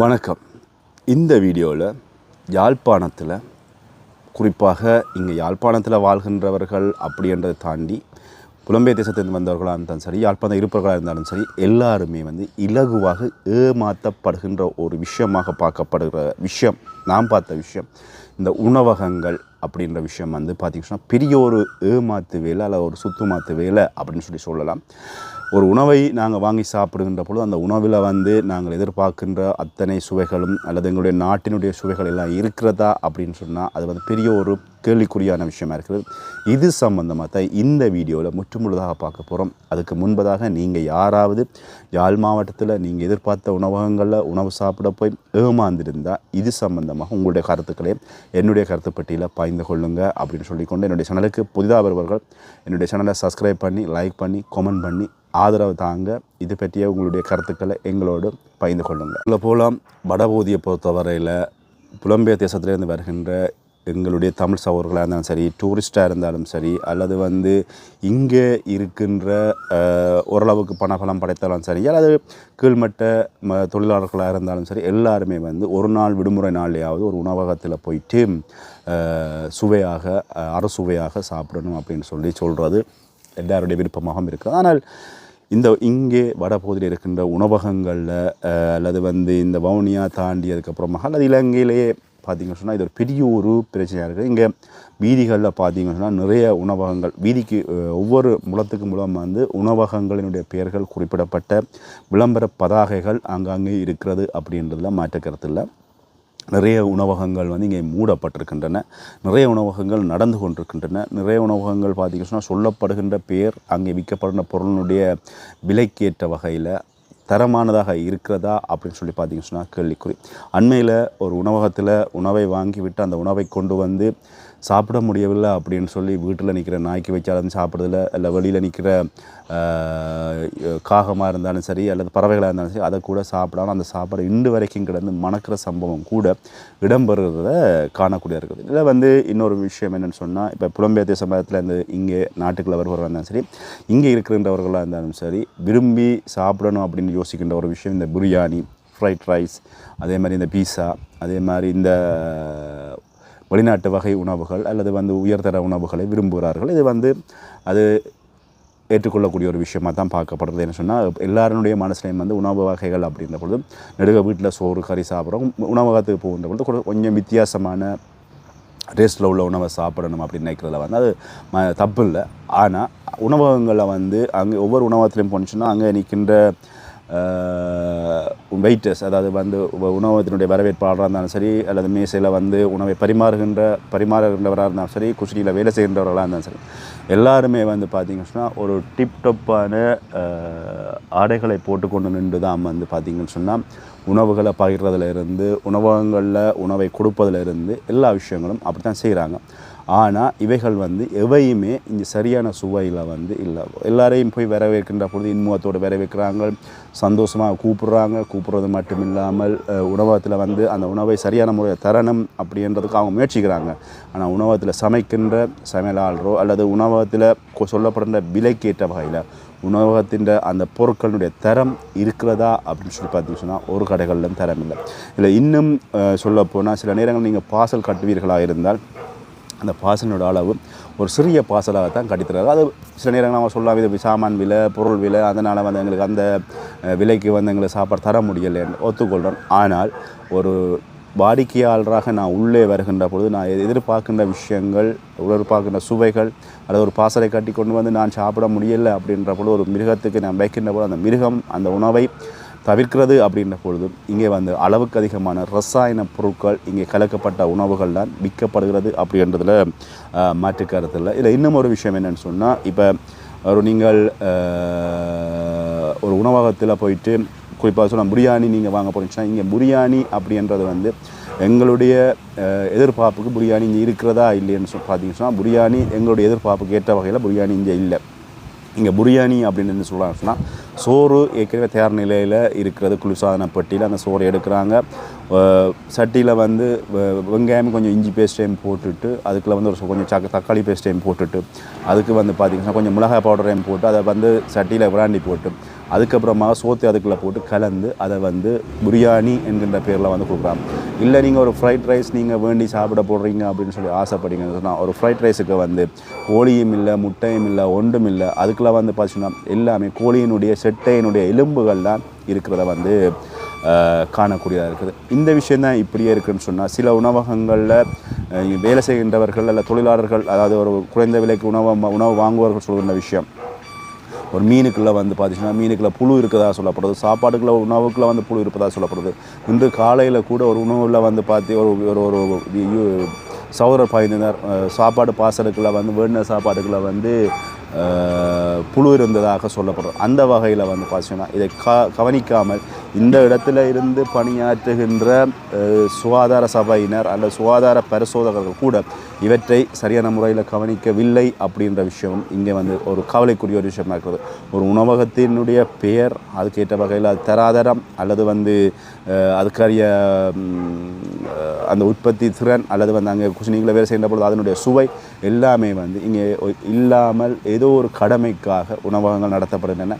வணக்கம். இந்த வீடியோவில் யாழ்ப்பாணத்தில் குறிப்பாக இங்கே யாழ்ப்பாணத்தில் வாழ்கின்றவர்கள் அப்படின்றதை தாண்டி புலம்பெயர் தேசத்திலிருந்து வந்தவர்களாக இருந்தாலும் சரி, யாழ்ப்பாணம் இருப்பவர்களாக இருந்தாலும் சரி, எல்லாருமே ஏமாற்றப்படுகின்ற ஒரு விஷயமாக பார்க்கப்படுகிற விஷயம், நாம் பார்த்த விஷயம் இந்த உணவகங்கள் அப்படின்ற விஷயம் பார்த்திங்கன்னா பெரிய ஒரு ஏமாத்து வேலை அல்லது ஒரு சுத்துமாத்து வேலை அப்படின்னு சொல்லலாம். ஒரு உணவை நாங்கள் வாங்கி சாப்பிடுகின்ற பொழுது அந்த உணவில் நாங்கள் எதிர்பார்க்கின்ற அத்தனை சுவைகளும் அல்லது எங்களுடைய நாட்டினுடைய சுவைகள் எல்லாம் இருக்கிறதா அப்படின்னு சொன்னால் அது பெரிய ஒரு கேள்விக்குறியான விஷயமா இருக்கிறது. இது சம்பந்தமாக தான் இந்த வீடியோவில் முற்றுமுழுதாக பார்க்க போகிறோம். அதுக்கு முன்பதாக நீங்கள் யாராவது யாழ் மாவட்டத்தில் நீங்கள் எதிர்பார்த்த உணவகங்களில் உணவு சாப்பிட போய் ஏமாந்திருந்தால் இது சம்பந்தமாக உங்களுடைய கருத்துக்களை என்னுடைய கருத்து பட்டியலில் பகிர்ந்து கொள்ளுங்கள் அப்படின்னு சொல்லிக்கொண்டு என்னுடைய சேனலுக்கு புதிதாக வருபவர்கள் என்னுடைய சேனலை சப்ஸ்கிரைப் பண்ணி, லைக் பண்ணி, கமெண்ட் பண்ணி ஆதரவு தாங்க. இது பற்றிய உங்களுடைய கருத்துக்களை எங்களோடு பகிர்ந்து கொள்ளுங்கள். இதில் போலாம். வடபகுதியை பொறுத்தவரையில் புலம்பெயர் தேசத்திலேருந்து வருகின்ற எங்களுடைய தமிழ் சகோதரர்களாக இருந்தாலும் சரி, டூரிஸ்டாக இருந்தாலும் சரி, அல்லது இங்கே இருக்கின்ற ஓரளவுக்கு பணபலம் படைத்தாலும் சரி, அல்லது கீழ்மட்ட தொழிலாளர்களாக இருந்தாலும் சரி, எல்லாருமே ஒரு நாள் விடுமுறை நாளையாவது ஒரு உணவகத்தில் போயிட்டு சுவையாக அறுசுவையாக சாப்பிடணும் அப்படின்னு சொல்கிறது எல்லாருடைய விருப்பமாகவும் இருக்குது. ஆனால் இங்கே வடபகுதியில் இருக்கின்ற உணவகங்களில் அல்லது இந்த வவுனியா தாண்டி அதுக்கப்புறமாக அல்லது இலங்கையிலேயே பார்த்திங்கன்னு சொன்னால் இது ஒரு பெரிய ஒரு பிரச்சனையாக இருக்குது. இங்கே வீதிகளில் பார்த்திங்கன்னு சொன்னால் நிறைய உணவகங்கள், வீதிக்கு ஒவ்வொரு முலத்துக்கு மூலம் உணவகங்களினுடைய பெயர்கள் குறிப்பிடப்பட்ட விளம்பர பதாகைகள் ஆங்காங்கே இருக்கிறது அப்படின்றதுல மாற்ற கருத்து இல்லை. நிறைய உணவகங்கள் இங்கே மூடப்பட்டிருக்கின்றன. நிறைய உணவகங்கள் நடந்து கொண்டிருக்கின்றன. நிறைய உணவகங்கள் பார்த்திங்கன்னா சொன்னால் சொல்லப்படுகின்ற பெயர் அங்கே விற்கப்படுகின்ற பொருளினுடைய விலைக்கேற்ற வகையில் தரமானதாக இருக்கிறதா அப்படின்னு சொல்லி பார்த்திங்கன்னு சொன்னால் கேள்விக்குறி. அண்மையில் ஒரு உணவகத்தில் உணவை வாங்கிவிட்டு அந்த உணவை கொண்டு சாப்பிட முடியவில்லை அப்படின்னு சொல்லி வீட்டில் நிற்கிற நாய்க்கு வச்சாலும் சாப்பிட்றதில்ல, இல்லை வெளியில் நிற்கிற காகமாக இருந்தாலும் சரி அல்லது பறவைகளாக இருந்தாலும் சரி அதை கூட சாப்பிடாமல் அந்த சாப்பாடு இன்று வரைக்கும் கிடந்து மணக்கிற சம்பவம் கூட இடம்பெறுகிறத காணக்கூடிய இருக்குது. இதில் இன்னொரு விஷயம் என்னென்னு சொன்னால், இப்போ புலம்பெயர் தேச மதத்தில் இங்கே நாட்டுக்குள்ளே வருபவர்களாக இருந்தாலும் சரி, இங்கே இருக்கின்றவர்களாக இருந்தாலும் சரி, விரும்பி சாப்பிடணும் அப்படின்னு யோசிக்கின்ற ஒரு விஷயம் இந்த பிரியாணி, ஃப்ரைட் ரைஸ், அதே மாதிரி இந்த பீஸா, அதே மாதிரி இந்த வெளிநாட்டு வகை உணவுகள் அல்லது உயர்தர உணவுகளை விரும்புகிறார்கள். இது அது ஏற்றுக்கொள்ளக்கூடிய ஒரு விஷயமாக தான் பார்க்கப்படுறது. என்ன சொன்னால், எல்லாருடைய மனசுலையும் உணவு வகைகள் அப்படின்ற பொழுது நெடுக வீட்டில் சோறு கறி சாப்பிட்றோம், உணவகத்துக்கு போகின்ற பொழுது கொஞ்சம் வித்தியாசமான டேஸ்ட்டில் உள்ள உணவை சாப்பிடணும் அப்படின்னு நினைக்கிறதுல அது தப்பு இல்லை. ஆனால் உணவகங்களில் அங்கே ஒவ்வொரு உணவகத்துலையும் போணுச்சுன்னா அங்கே நிற்கின்ற வெயிட்டர்ஸ், அதாவது உணவகத்தினுடைய வரவேற்பாளராக இருந்தாலும் சரி அல்லது மேசையில் உணவை பரிமாறுகின்றவராக இருந்தாலும் சரி, குஷியில் வேலை செய்கின்றவர்களாக இருந்தாலும் சரி, எல்லாருமே பார்த்திங்கன்னு சொன்னால் ஒரு டிப்டப்பான ஆடைகளை போட்டுக்கொண்டு நின்று தான் பார்த்திங்கன்னு சொன்னால் உணவுகளை பகிர்றதுலேருந்து உணவகங்களில் உணவை கொடுப்பதிலிருந்து எல்லா விஷயங்களும் அப்படி தான் செய்கிறாங்க. ஆனால் இவைகள் எவையுமே இங்கே சரியான சுவையில் இல்லை. எல்லாரையும் போய் வரவேற்கின்ற பொழுது இன்முகத்தோடு வரவேற்கிறாங்க, சந்தோஷமாக கூப்பிட்றது மட்டும் இல்லாமல் உணவகத்தில் அந்த உணவை சரியான முறையை தரணும் அப்படின்றதுக்கு அவங்க முயற்சிக்கிறாங்க. ஆனால் உணவகத்தில் சமைக்கின்ற சமையலாளரோ அல்லது உணவகத்தில் சொல்லப்படுற விலைக்கேற்ற வகையில் உணவகத்தின் அந்த பொருட்களுடைய தரம் இருக்கிறதா அப்படின்னு சொல்லி பார்த்தீங்கன்னு சொன்னால் ஒரு கடைகளிலும் தரம் இல்லை. இல்லை இன்னும் சொல்லப்போனால் சில நேரங்கள் நீங்கள் பார்சல் கட்டுவீர்களாக இருந்தால் அந்த பார்சலோட அளவு ஒரு சிறிய பார்சலாக தான் கட்டித்தராது. அது சில நேரங்கள் நம்ம சொல்லலாம், இது சாமான் விலை, பொருள் விலை, அதனால் எங்களுக்கு அந்த விலைக்கு எங்களுக்கு சாப்பாடு தர முடியலைன்னு ஒத்துக்கொள்கிறோம். ஆனால் ஒரு வாடிக்கையாளராக நான் உள்ளே வருகின்ற பொழுது நான் எதிர்பார்க்கின்ற விஷயங்கள், எதிர்பார்க்கின்ற சுவைகள் அல்லது ஒரு பார்சலை கட்டி கொண்டு நான் சாப்பிட முடியலை அப்படின்ற பொழுது ஒரு மிருகத்துக்கு நான் வைக்கின்ற பொழுது அந்த மிருகம் அந்த உணவை தவிர்க்கிறது அப்படின்ற பொழுது இங்கே அளவுக்கு அதிகமான ரசாயன பொருட்கள் இங்கே கலக்கப்பட்ட உணவுகள் தான் விற்கப்படுகிறது அப்படின்றதில் மாற்று கருத்து இல்லை. இதில் இன்னும் ஒரு விஷயம் என்னென்னு சொன்னால், இப்போ நீங்கள் ஒரு உணவகத்தில் போயிட்டு குறிப்பாக சொன்னால் பிரியாணி நீங்கள் வாங்க போனீங்கன்னா இங்கே பிரியாணி அப்படின்றது எங்களுடைய எதிர்பார்ப்புக்கு பிரியாணி இங்கே இருக்கிறதா இல்லைன்னு பார்த்தீங்கன்னு சொன்னால், பிரியாணி எங்களுடைய எதிர்பார்ப்புக்கு ஏற்ற வகையில் பிரியாணி இங்கே இல்லை. இங்கே பிரியாணி அப்படின்னு சொல்கிறாங்க சொன்னால், சோறு ஏற்கனவே தயார் நிலையில் இருக்கிறது, குளிர்சாதன பெட்டியில் அந்த சோறு எடுக்கிறாங்க. சட்டியில் வெங்காயம் கொஞ்சம் இஞ்சி பேஸ்ட்டையும் போட்டுட்டு அதுக்குள்ளே ஒரு கொஞ்சம் தக்காளி பேஸ்ட்டையும் போட்டுட்டு அதுக்கு பார்த்திங்கன்னா கொஞ்சம் மிளகாய் பவுடரையும் போட்டு அதை சட்டியில் விராண்டி போட்டு அதுக்கப்புறமா சோத்தை அதுக்குள்ளே போட்டு கலந்து அதை வந்து பிரியாணி என்கின்ற பேரில் வந்து கொடுக்குறாங்க. இல்லை நீங்கள் ஒரு ஃப்ரைட் ரைஸ் நீங்கள் வேண்டி சாப்பிட போடுறீங்க அப்படின்னு சொல்லி ஆசைப்படுறீங்கன்னு சொன்னால் ஒரு ஃப்ரைட் ரைஸுக்கு வந்து கோழியும் இல்லை முட்டையும் இல்லை ஒன்றும் இல்லை, அதுக்குள்ளே வந்து பார்த்தீங்கன்னா எல்லாமே கோழியினுடைய செட்டையினுடைய எலும்புகள் தான் இருக்கிறத வந்து காணக்கூடியதாக இருக்குது. இந்த விஷயந்தான் இப்படியே இருக்குதுன்னு சொன்னால் சில உணவகங்களில் வேலை செய்கின்றவர்கள் அல்ல தொழிலாளர்கள், அதாவது ஒரு குறைந்த விலைக்கு உணவு வாங்குவார்கள் சொல்கின்ற விஷயம், ஒரு மீனுக்குள்ளே வந்து பார்த்திங்கன்னா மீனுக்குள்ளே புழு இருக்கதா சொல்லப்படுது, சாப்பாடுக்குள்ளே உணவுக்குள்ளே வந்து புழு இருப்பதாக சொல்லப்படுது. இன்று காலையில் கூட ஒரு உணவில் வந்து பார்த்து ஒரு ஒரு சௌரர் பாய்ந்தனர் சாப்பாடு பாசலுக்குள்ளே வந்து வேண்டின சாப்பாடுக்குள்ளே வந்து புழு இருந்ததாக சொல்லப்படுறது. அந்த வகையில் வந்து பார்த்தீங்கன்னா இதை கவனிக்காமல் இந்த இடத்துல இருந்து பணியாற்றுகின்ற சுகாதார சபையினர் அல்லது சுகாதார பரிசோதகர்கள் கூட இவற்றை சரியான முறையில் கவனிக்கவில்லை அப்படின்ற விஷயம் இங்கே வந்து ஒரு கவலைக்குரிய ஒரு விஷயமாக இருக்கிறது. ஒரு உணவகத்தினுடைய பெயர், அதுக்கேற்ற வகையில் அது தராதரம் அல்லது வந்து அதுக்கறிய அந்த உற்பத்தி திறன் அல்லது வந்து அங்கே குசினிகளை வேலை செய்கின்ற பொழுது அதனுடைய சுவை எல்லாமே வந்து இங்கே இல்லாமல் ஏதோ ஒரு கடமைக்காக உணவகங்கள் நடத்தப்படுகின்றன.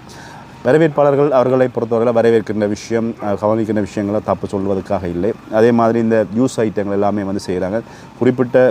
வரவேற்பாளர்கள் அவர்களை பொறுத்தவரையில் வரவேற்கின்ற விஷயம், கவனிக்கின்ற விஷயங்களை தப்பு சொல்வதற்காக இல்லை. அதே மாதிரி இந்த யூஸ் ஐட்டங்கள் எல்லாமே வந்து செய்கிறாங்க. குறிப்பிட்ட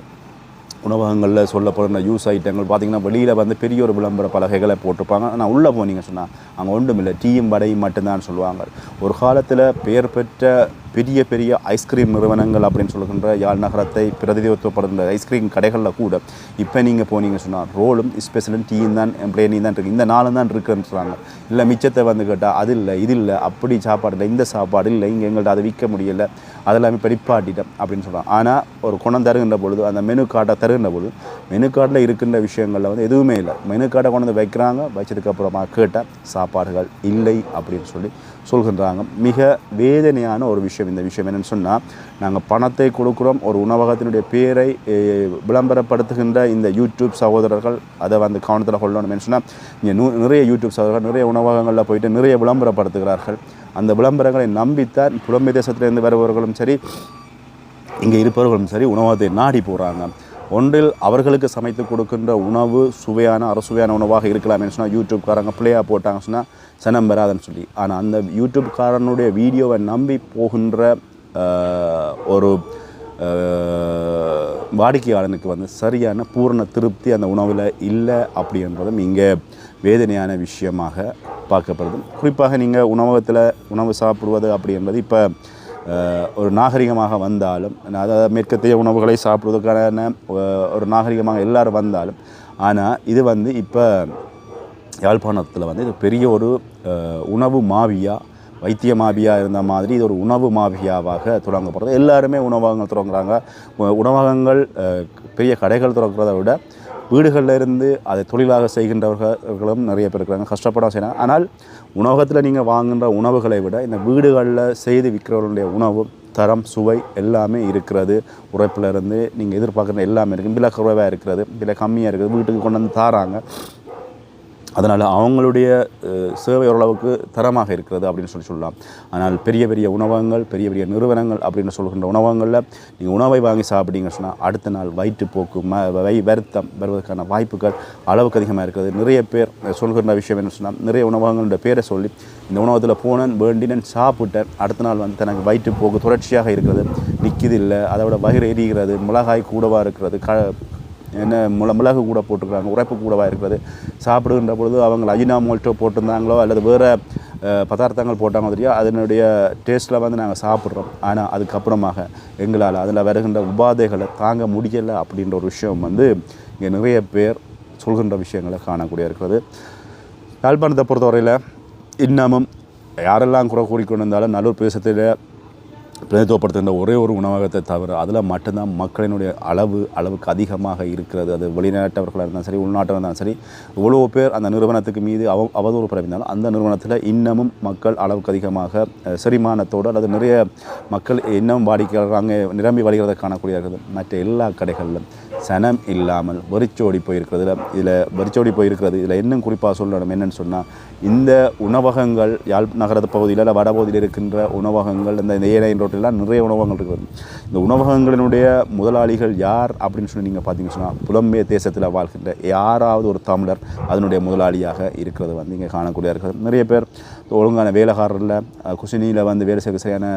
உணவகங்களில் சொல்லப்படுற யூஸ் ஐட்டங்கள் பார்த்திங்கன்னா வெளியில் வந்து பெரிய ஒரு விளம்பர பலகைகளை போட்டிருப்பாங்க. ஆனால் உள்ளே போனீங்க சொன்னால் அங்கே ஒன்றும் இல்லை, டீயும் வடையும் மட்டும்தான் சொல்லுவாங்க. ஒரு காலத்தில் பெயர் பெற்ற பெரிய பெரிய ஐஸ்கிரீம் நிறுவனங்கள் அப்படின்னு சொல்லுகின்ற யாழ் நகரத்தை பிரதிநிதித்துவப்படுகின்ற ஐஸ்கிரீம் கடைகளில் கூட இப்போ நீங்கள் போனீங்க சொன்னால் ரோலும் ஸ்பெஷலும் டீயும் தான் பிளேனியும் தான் இருக்குது, இந்த நாளும் தான் இருக்குன்னு சொல்கிறாங்க. இல்லை மிச்சத்தை வந்து கேட்டால் அது இல்லை இது இல்லை, அப்படி சாப்பாடு இல்லை, இந்த சாப்பாடு இல்லை, இங்கே எங்கள்கிட்ட அதை விற்க முடியலை, அதெல்லாமே பெரிப்பாட்டிட்டோம் அப்படின்னு சொல்கிறாங்க. ஆனால் ஒரு குணம் தருகின்ற பொழுது அந்த மெனு கார்டை தருகின்ற பொழுது மெனு கார்டில் இருக்கின்ற விஷயங்களில் வந்து எதுவுமே இல்லை. மெனு கார்டை கொண்டு வந்து வைக்கிறாங்க, வச்சதுக்கப்புறமா கேட்டால் சாப்பாடுகள் இல்லை அப்படின்னு சொல்லி சொல்கின்றாங்க. மிக வேதனையான ஒரு விஷயம். இந்த விஷயம் என்னென்னு சொன்னால், நாங்கள் பணத்தை கொடுக்குறோம், ஒரு உணவகத்தினுடைய பேரை விளம்பரப்படுத்துகின்ற இந்த யூடியூப் சகோதரர்கள் அதை வந்து கவனத்தில் கொள்ளணும்னு சொன்னால், இங்கே நிறைய யூடியூப் சகோதரர்கள் நிறைய உணவகங்களில் போயிட்டு நிறைய விளம்பரப்படுத்துகிறார்கள். அந்த விளம்பரங்களை நம்பித்தான் புலம்பெயர் தேசத்திலிருந்து வருபவர்களும் சரி இங்கே இருப்பவர்களும் சரி உணவகத்தை நாடி போகிறாங்க. ஒன்றில் அவர்களுக்கு சமைத்து கொடுக்கின்ற உணவு சுவையான அரசுவையான உணவாக இருக்கலாம்னு சொன்னால் யூடியூப்காரங்க பிள்ளையாக போட்டாங்கன்னு சொன்னால் சனம் வராதுன்னு சொல்லி, ஆனால் அந்த யூடியூப்காரனுடைய வீடியோவை நம்பி போகின்ற ஒரு வாடிக்கையாளனுக்கு வந்து சரியான பூரண திருப்தி அந்த உணவில் இல்லை அப்படின்றதும் இங்கே வேதனையான விஷயமாக பார்க்கப்படுது. குறிப்பாக நீங்கள் உணவகத்தில் உணவு சாப்பிடுவது அப்படின்றது இப்போ ஒரு நாகரிகமாக வந்தாலும், அதாவது மேற்கத்திய உணவுகளை சாப்பிடுவதற்கான ஒரு நாகரிகமாக எல்லோரும் வந்தாலும், ஆனால் இது வந்து இப்போ யாழ்ப்பாணத்தில் வந்து இது பெரிய ஒரு உணவு மாவியா, வைத்திய மாவியா இருந்த மாதிரி இது ஒரு உணவு மாவியாவாக தொடங்கப்படுறது. எல்லாருமே உணவகங்கள் தொடங்குறாங்க. உணவகங்கள் பெரிய கடைகள் திறக்கிறத விட வீடுகளில் இருந்து அதை தொழிலாக செய்கின்றவர்களும் நிறைய பேர் இருக்கிறாங்க, கஷ்டப்பட செய்யறாங்க. ஆனால் உணவகத்தில் நீங்கள் வாங்குகின்ற உணவுகளை விட இந்த வீடுகளில் செய்து விற்கிறவர்களுடைய உணவு தரம் சுவை எல்லாமே இருக்கிறது. உழைப்பில் இருந்து நீங்கள் எதிர்பார்க்குற எல்லாமே இருக்குது. விலை குறைவாக இருக்கிறது, விலை கம்மியாக இருக்குது, வீட்டுக்கு கொண்டு வந்து தாராங்க. அதனால் அவங்களுடைய சேவை ஓரளவுக்கு தரமாக இருக்கிறது அப்படின்னு சொல்லலாம். ஆனால் பெரிய பெரிய உணவகங்கள், பெரிய பெரிய நிறுவனங்கள் அப்படின்னு சொல்கின்ற உணவகங்களில் நீங்கள் உணவை வாங்கி சாப்பிட்டீங்கன்னு சொன்னால் அடுத்த நாள் வயிற்றுப்போக்கு வருத்தம் வருவதற்கான வாய்ப்புகள் அளவுக்கு அதிகமாக இருக்கிறது. நிறைய பேர் சொல்கின்ற விஷயம் என்ன சொன்னால், நிறைய உணவகங்களுடைய பேரை சொல்லி இந்த உணவகத்தில் போனேன் வேண்டினேன் சாப்பிட்டேன், அடுத்த நாள் வந்து தனக்கு வயிற்றுப்போக்கு தொடர்ச்சியாக இருக்கிறது, நிற்கிது இல்லை, அதை விட வயிறு எரிகிறது, மிளகாய் கூடவாக இருக்கிறது, என்ன மிளகு கூட போட்டுக்கிறாங்க, உரைப்பு கூடவாக இருக்கிறது, சாப்பிடுகின்ற பொழுது அவங்க அஜினாமோல்ட்டோ போட்டிருந்தாங்களோ அல்லது வேறு பதார்த்தங்கள் போட்டாங்க தெரியும், அதனுடைய டேஸ்ட்டில் வந்து நாங்கள் சாப்பிட்றோம். ஆனால் அதுக்கப்புறமாக எங்களால் அதில் வருகின்ற உபாதைகளை தாங்க முடியலை அப்படின்ற ஒரு விஷயம் வந்து இங்கே நிறைய பேர் சொல்கின்ற விஷயங்களை காணக்கூடிய இருக்கிறது. யாழ்ப்பாணத்தை பொறுத்தவரையில் இன்னமும் யாரெல்லாம் குறை கூறிக்கொண்டு இருந்தாலும் நல்லூர் பிரதேசத்தில் பிரதித்துவப்படுத்துகின்ற ஒரே ஒரு உணவகத்தை தவிர அதில் மட்டும்தான் மக்களினுடைய அளவுக்கு அதிகமாக இருக்கிறது. அது வெளிநாட்டவர்களாக இருந்தாலும் சரி உள்நாட்டவர்கள் இருந்தாலும் சரி, இவ்வளோ பேர் அந்த நிறுவனத்துக்கு மீது அவதூறு பரப்பினாலும் அந்த நிறுவனத்தில் இன்னமும் மக்கள் அளவுக்கு அதிகமாக செரிமானத்தோடு அல்லது நிறைய மக்கள் இன்னும் வாடிக்கையாளர்கள் அங்கே நிரம்பி வழிகிறத காணக்கூடிய இருக்குது. மற்ற எல்லா கடைகளிலும் சனம் இல்லாமல் வெறிச்சோடி போயிருக்கிறது. இதில் வெறிச்சோடி போயிருக்கிறது. இதில் இன்னும் குறிப்பாக சொல்லணும் என்னென்னு சொன்னால், இந்த உணவகங்கள் யாழ் நகரத்து பகுதியில் இல்லை வடபகுதியில் இருக்கின்ற உணவகங்கள், இந்த ஏனையின் ரோட்டிலாம் நிறைய உணவகங்கள் இருக்கிறது. இந்த உணவகங்களினுடைய முதலாளிகள் யார் அப்படின்னு சொல்லி நீங்கள் பார்த்தீங்கன்னு சொன்னால், புலம்பெயர் தேசத்தில் வாழ்கின்ற யாராவது ஒரு தமிழர் அதனுடைய முதலாளியாக இருக்கிறது வந்து இங்கே காணக்கூடிய இருக்கிறது. நிறைய பேர் ஒழுங்கான வேலைக்காரர் இல்லை, குசினியில் வந்து வேலை செய்ய சரியான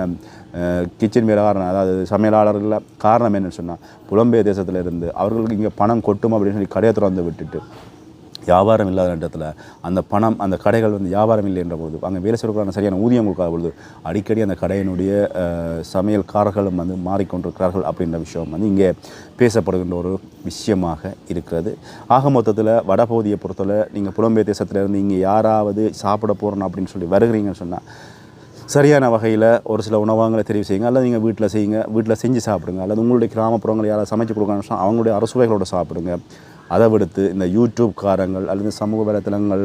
கிச்சன் வேலைக்காரன், அதாவது சமையலாளர் இல்லை. காரணம் என்னன்னு சொன்னால் புலம்பெயர் தேசத்தில் இருந்து அவர்களுக்கு இங்கே பணம் கொட்டும் அப்படின்னு சொல்லி கடையை திறந்து விட்டுட்டு வியாபாரம் இல்லாத இடத்துல அந்த பணம் அந்த கடைகள் வந்து வியாபாரம் இல்லை என்ற பொழுது அங்கே வேலை செய்யக்கூடாது சரியான ஊதியம் கொடுக்காத பொழுது அடிக்கடி அந்த கடையினுடைய சமையல்காரர்களும் வந்து மாறிக்கொண்டிருக்கிறார்கள் அப்படின்ற விஷயம் வந்து இங்கே பேசப்படுகின்ற ஒரு விஷயமாக இருக்கிறது. ஆக மொத்தத்தில் வடபகுதியை பொறுத்தவரை நீங்கள் புலம்பெயர் தேசத்திலேருந்து இங்கே யாராவது சாப்பிட போகிறோம் அப்படின்னு சொல்லி வருகிறீங்கன்னு சொன்னால் சரியான வகையில் ஒரு சில உணவகங்களை தெரிவு செய்யுங்க, அல்லது நீங்கள் வீட்டில் செய்யுங்க, வீட்டில் செஞ்சு சாப்பிடுங்க, அல்லது உங்களுடைய கிராமப்புறங்கள் யாராவது சமைச்சு கொடுக்கணும்னு சொன்னால் அவங்களுடைய அறுசுவைகளோடு சாப்பிடுங்க. அதை விடுத்து இந்த யூடியூப்காரங்கள் அல்லது சமூக வலைத்தளங்கள்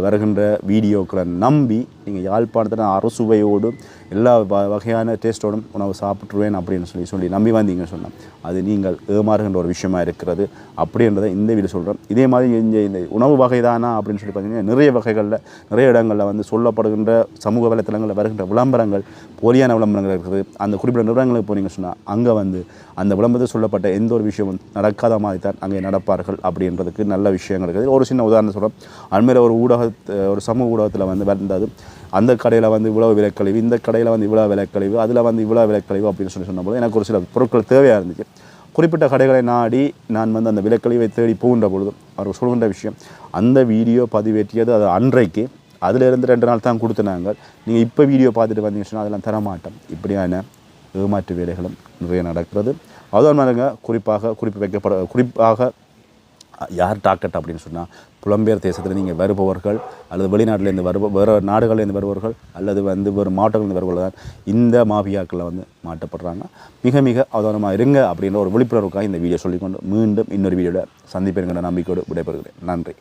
வருகின்ற வீடியோக்களை நம்பி நீங்கள் யாழ்ப்பாணத்தில் அறுசுவையோடு எல்லா வகையான டேஸ்ட்டோடும் உணவு சாப்பிட்ருவேன் அப்படின்னு சொல்லி நம்பி வந்தீங்கன்னு சொன்னால் அது நீங்கள் ஏமாறுகின்ற ஒரு விஷயமா இருக்கிறது. அப்படின்றத இந்த வீடியோ சொல்கிறேன். இதே மாதிரி இந்த உணவு வகை தானா அப்படின்னு சொல்லி பார்த்தீங்கன்னா நிறைய வகைகளில் நிறைய இடங்களில் வந்து சொல்லப்படுகின்ற சமூக வலைத்தளங்களில் வருகின்ற விளம்பரங்கள் போலியான விளம்பரங்கள் இருக்குது. அந்த குறிப்பிட்ட நிறுவனங்களுக்கு போனீங்கன்னு சொன்னால் அங்கே வந்து அந்த விளம்பரத்தில் சொல்லப்பட்ட எந்த ஒரு விஷயமும் நடக்காத மாதிரி தான் அங்கே நடப்பார்கள் அப்படின்றதுக்கு நல்ல விஷயங்கள் இருக்குது. ஒரு சின்ன உதாரணம் சொல்கிறோம். அண்மையில் ஒரு சமூக ஊடகத்தில் வந்து வந்தது, அந்த கடையில் வந்து இவ்வளோ விலைக்கழிவு, இந்த கடையில் வந்து இவ்வளோ விலைக்கழிவு, அதில் வந்து இவ்வளோ விலைக்கழிவு அப்படின்னு சொன்னபோது எனக்கு ஒரு சில பொருட்கள் தேவையாக இருந்துச்சு. குறிப்பிட்ட கடைகளை நாடி நான் வந்து அந்த விலைக்கழிவை தேடி போகின்ற பொழுது அவர் சொல்கின்ற விஷயம், அந்த வீடியோ பதிவேற்றியது அது அன்றைக்கு, அதிலிருந்து 2 நாள் தான் கொடுத்துனாங்க, நீங்கள் இப்போ வீடியோ பார்த்துட்டு வந்தீங்கன்னு சொன்னால் அதெல்லாம் தரமாட்டோம். இப்படியான ஏமாற்று வேலைகளும் நிறைய நடக்கிறது. அதுவும் பாருங்க, குறிப்பாக யார் டார்கெட் அப்படின்னு சொன்னால் புலம்பெயர் தேசத்தில் நீங்கள் வருபவர்கள் அல்லது வெளிநாட்டிலேருந்து வேறு நாடுகளிலேருந்து வருபவர்கள் அல்லது வந்து வேறு மாவட்டங்கள்லேருந்து வருபவர்கள் தான் இந்த மாஃபியாக்களில் வந்து மாட்டப்படுறாங்க. மிக மிக அவதானமாக இருங்க அப்படின்ற ஒரு விழிப்புணர்வுக்காக இந்த வீடியோ சொல்லிக்கொண்டு மீண்டும் இன்னொரு வீடியோவில் சந்திப்பேங்கிற நம்பிக்கையோடு விடைபெறுகிறேன். நன்றி.